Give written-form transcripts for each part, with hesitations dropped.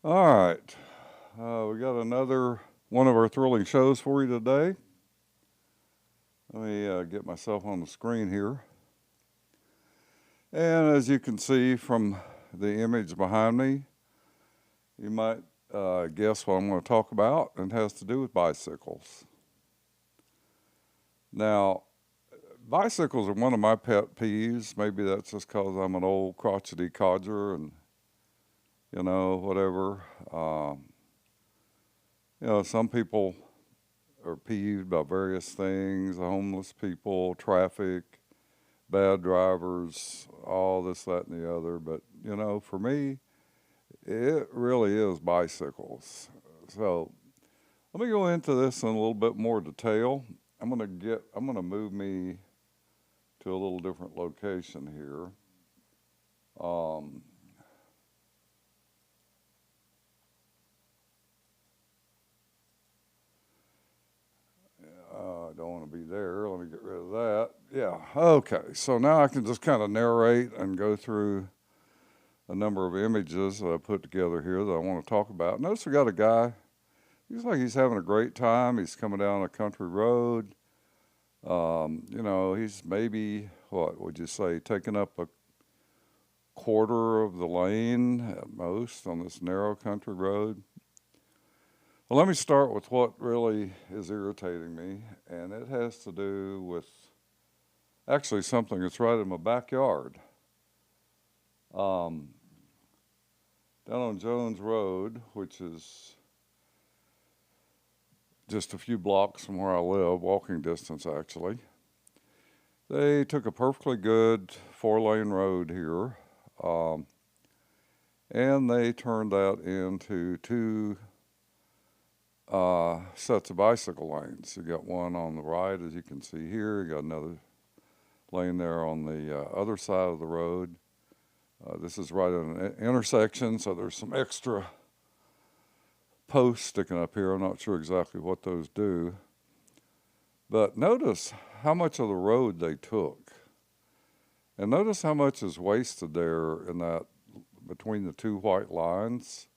All right. We got another one of our thrilling shows for you today. Let me get myself on the screen here. And as you can see from the image behind me, you might guess what I'm going to talk about, and it has to do with bicycles. Now, bicycles are one of my pet peeves. Maybe that's just because I'm an old crotchety codger and, whatever. Some people are peeved by various things, homeless people, traffic, bad drivers, all this, that, and the other. But, for me, it really is bicycles. So let me go into this in a little bit more detail. I'm gonna move me to a little different location here. Um, I don't want to be there. Let me get rid of that. Yeah. Okay. So now I can just kind of narrate and go through a number of images that I put together here that I want to talk about. Notice we got a guy. He's having a great time. He's coming down a country road. He's maybe, what would you say, taking up a quarter of the lane at most on this narrow country road. Well, let me start with what really is irritating me, and it has to do with actually something that's right in my backyard. Um, Down on Jones Road, which is just a few blocks from where I live, walking distance actually, they took a perfectly good 4-lane road here, and they turned that into two sets of bicycle lanes. You got one on the right, as you can see here. You got another lane there on the other side of the road. This is right at an intersection, so there's some extra posts sticking up here. I'm not sure exactly what those do. But notice how much of the road they took. And notice how much is wasted there in that between the two white lines.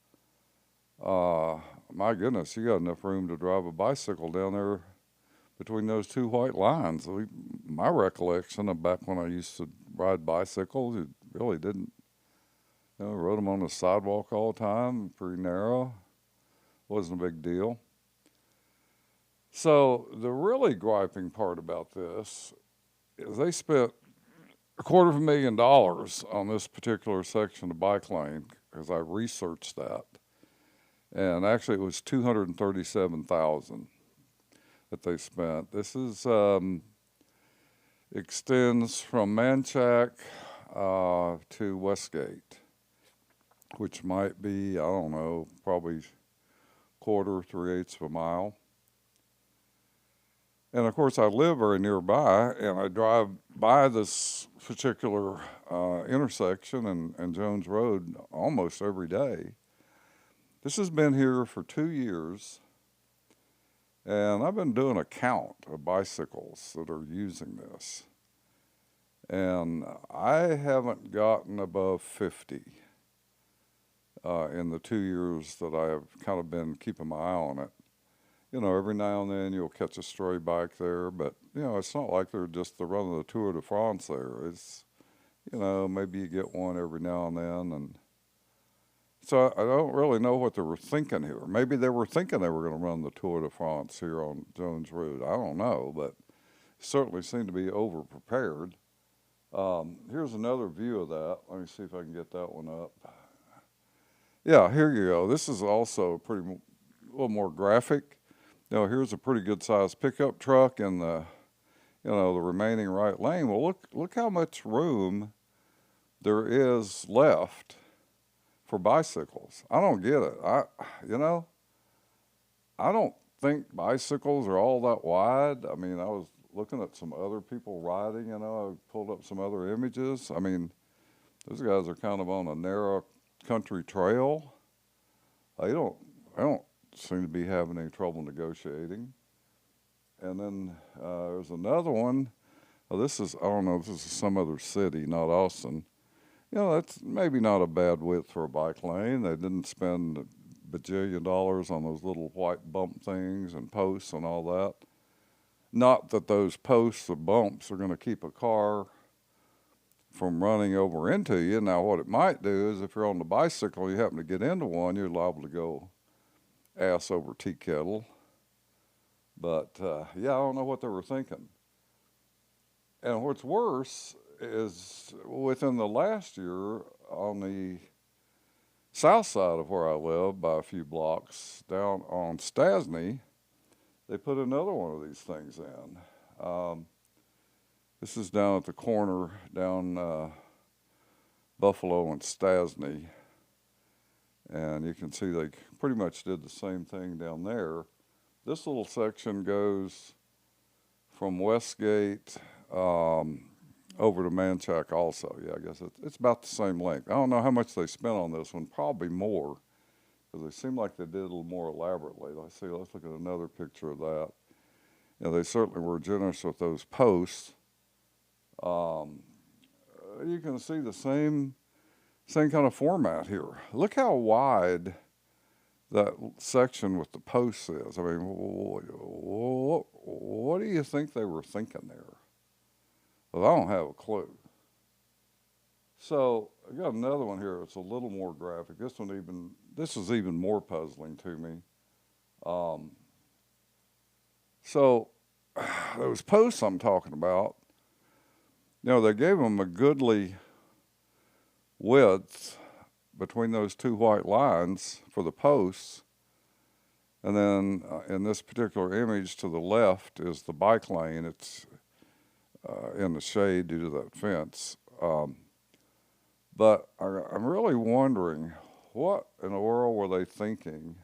My goodness, you got enough room to drive a bicycle down there between those two white lines. My recollection of back when I used to ride bicycles, it really didn't. Rode them on the sidewalk all the time, pretty narrow. Wasn't a big deal. So the really griping part about this is they spent $250,000 on this particular section of bike lane because I researched that. And actually it was $237,000 that they spent. This is extends from Manchac to Westgate, which might be, I don't know, probably quarter, 3/8 of a mile. And of course, I live very nearby, and I drive by this particular intersection and Jones Road almost every day. This has been here for 2 years, and I've been doing a count of bicycles that are using this. And I haven't gotten above 50 in the 2 years that I have kind of been keeping my eye on it. Every now and then you'll catch a stray bike there, but, it's not like they're just the run of the Tour de France there. It's, maybe you get one every now and then. And so I don't really know what they were thinking here. Maybe they were thinking they were going to run the Tour de France here on Jones Road. I don't know, but certainly seemed to be over-prepared. Here's another view of that. Let me see if I can get that one up. Yeah, here you go. This is also a little more graphic. Here's a pretty good sized pickup truck in the remaining right lane. Well, look how much room there is left for bicycles. I don't get it. I don't think bicycles are all that wide. I mean, I was looking at some other people riding, I pulled up some other images. I mean, those guys are kind of on a narrow country trail. I don't seem to be having any trouble negotiating. And then there's another one. Oh, this is, I don't know, this is some other city, not Austin. That's maybe not a bad width for a bike lane. They didn't spend bajillion dollars on those little white bump things and posts and all that. Not that those posts or bumps are going to keep a car from running over into you. Now, what it might do is if you're on the bicycle and you happen to get into one, you're liable to go ass over tea kettle. But yeah, I don't know what they were thinking. And what's worse is within the last year on the south side of where I live by a few blocks down on Stasny, they put another one of these things in. This is down at the corner down Buffalo and Stasny. And you can see they pretty much did the same thing down there. This little section goes from Westgate over to Manchac also. Yeah, I guess it's about the same length. I don't know how much they spent on this one, probably more, because they seem like they did a little more elaborately. Let's look at another picture of that. Yeah, they certainly were generous with those posts. You can see the same kind of format here. Look how wide that section with the posts is. I mean, what do you think they were thinking there? Well, I don't have a clue. So I got another one here. It's a little more graphic. This is even more puzzling to me. So those posts I'm talking about, they gave them a goodly width between those two white lines for the posts. And then in this particular image to the left is the bike lane. It's in the shade due to that fence. But I'm really wondering, what in the world were they thinking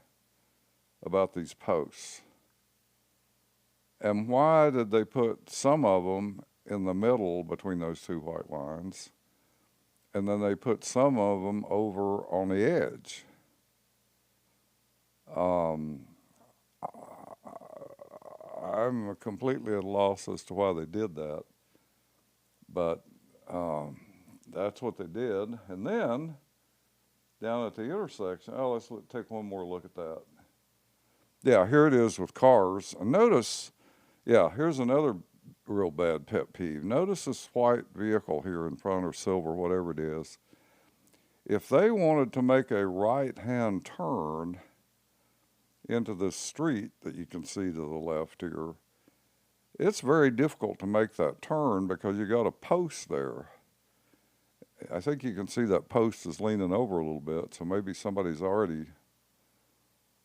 about these posts? And why did they put some of them in the middle between those two white lines? And then they put some of them over on the edge. I'm completely at a loss as to why they did that. But that's what they did. And then down at the intersection, let's take one more look at that. Yeah, here it is with cars. And notice, here's another real bad pet peeve. Notice this white vehicle here in front, or silver, whatever it is. If they wanted to make a right-hand turn into this street that you can see to the left here, it's very difficult to make that turn because you got a post there. I think you can see that post is leaning over a little bit, so maybe somebody's already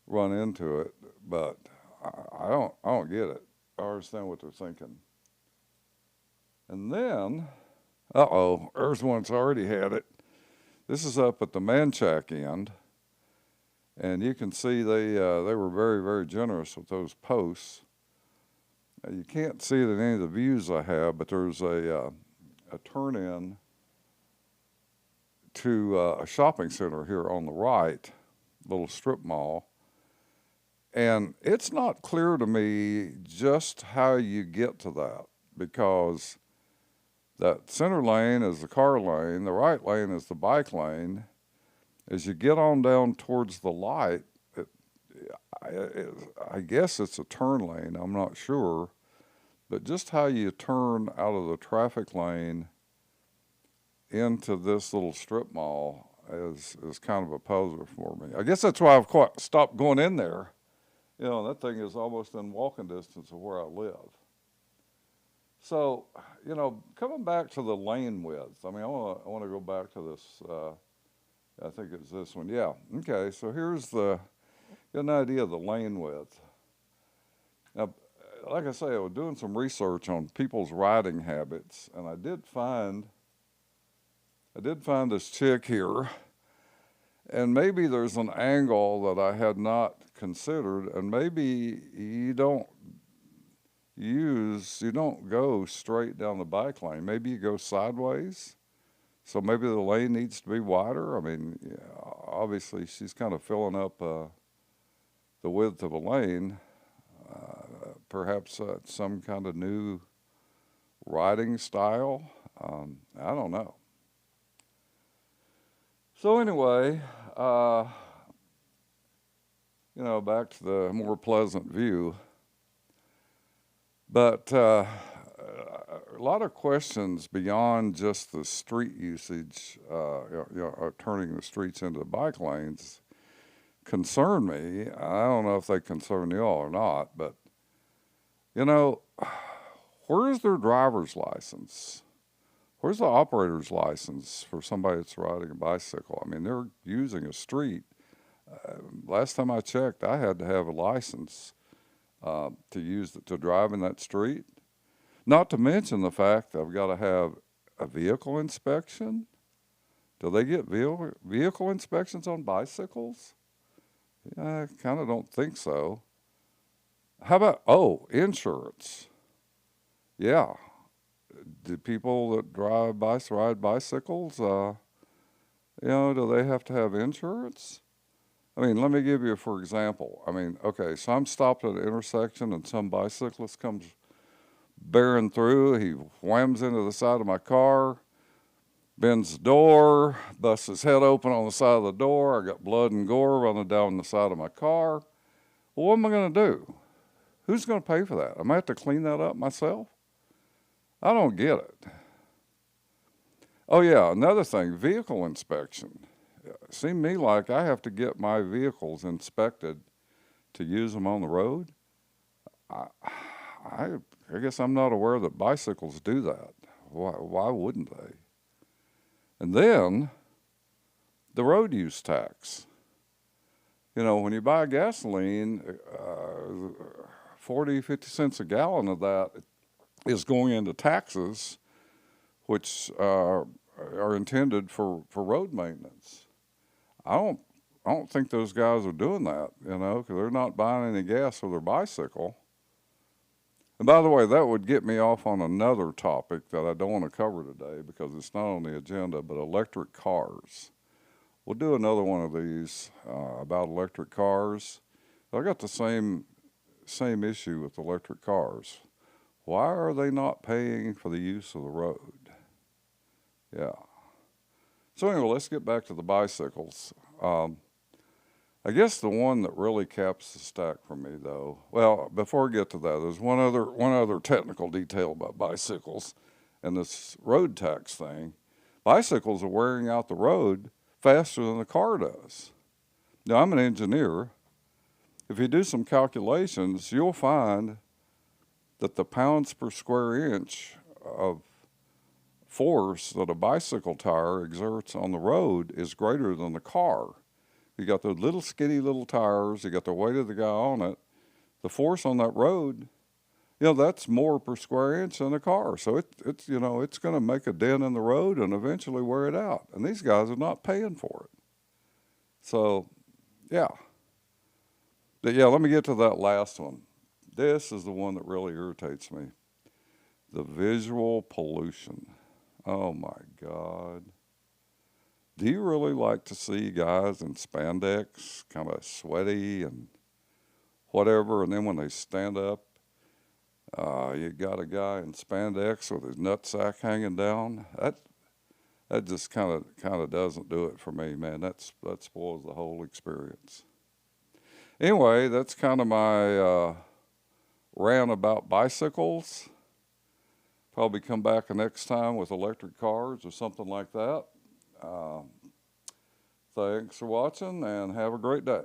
run into it, but I don't get it. I don't understand what they're thinking. And then, there's one that's already had it. This is up at the Manchac end, and you can see they were very, very generous with those posts. You can't see it in any of the views I have, but there's a turn-in to a shopping center here on the right, little strip mall. And it's not clear to me just how you get to that, because that center lane is the car lane, the right lane is the bike lane. As you get on down towards the light, I guess it's a turn lane, I'm not sure. But just how you turn out of the traffic lane into this little strip mall is kind of a puzzler for me. I guess that's why I've stopped going in there. That thing is almost in walking distance of where I live. So, coming back to the lane width, I want to go back to this, I think it's this one. Yeah, okay, so here's get an idea of the lane width. Now, like I say, I was doing some research on people's riding habits, and I did find this chick here, and maybe there's an angle that I had not considered, and maybe you don't go straight down the bike lane. Maybe you go sideways. So maybe the lane needs to be wider. Obviously she's kind of filling up the width of a lane. Perhaps some kind of new riding style. I don't know. So anyway, back to the more pleasant view. But a lot of questions beyond just the street usage, turning the streets into bike lanes, concern me. I don't know if they concern you all or not, but you know, where's their driver's license? Where's the operator's license for somebody that's riding a bicycle? I mean, they're using a street. Last time I checked, I had to have a license to drive in that street. Not to mention the fact that I've got to have a vehicle inspection. Do they get vehicle inspections on bicycles? Yeah, I kind of don't think so. How about, insurance? Yeah. Do people that ride bicycles, do they have to have insurance? I mean, let me give you for example. I mean, okay, so I'm stopped at an intersection and some bicyclist comes bearing through. He whams into the side of my car, bends the door, busts his head open on the side of the door. I got blood and gore running down the side of my car. Well, what am I going to do? Who's going to pay for that? Am I have to clean that up myself? I don't get it. Oh yeah, another thing, vehicle inspection. It seemed to me like I have to get my vehicles inspected to use them on the road. I guess I'm not aware that bicycles do that. Why wouldn't they? And then the road use tax. When you buy gasoline, 40, 50 cents a gallon of that is going into taxes, which are intended for road maintenance. I don't think those guys are doing that, because they're not buying any gas for their bicycle. And by the way, that would get me off on another topic that I don't want to cover today because it's not on the agenda, but electric cars. We'll do another one of these about electric cars. I got the same issue with electric cars. Why are they not paying for the use of the road? Yeah. So anyway, let's get back to the bicycles. I guess the one that really caps the stack for me, though. Well, before I get to that, there's one other technical detail about bicycles and this road tax thing. Bicycles are wearing out the road faster than the car does. Now, I'm an engineer. If you do some calculations, you'll find that the pounds per square inch of force that a bicycle tire exerts on the road is greater than the car. You got the little skinny little tires, you got the weight of the guy on it. The force on that road, that's more per square inch than a car. So it's going to make a dent in the road and eventually wear it out. And these guys are not paying for it. So, yeah. But yeah, let me get to that last one. This is the one that really irritates me. The visual pollution. Oh my God. Do you really like to see guys in spandex, kind of sweaty and whatever, and then when they stand up, you got a guy in spandex with his nutsack hanging down? That just kind of doesn't do it for me, man. That spoils the whole experience. Anyway, that's kind of my rant about bicycles. Probably come back the next time with electric cars or something like that. Thanks for watching and have a great day.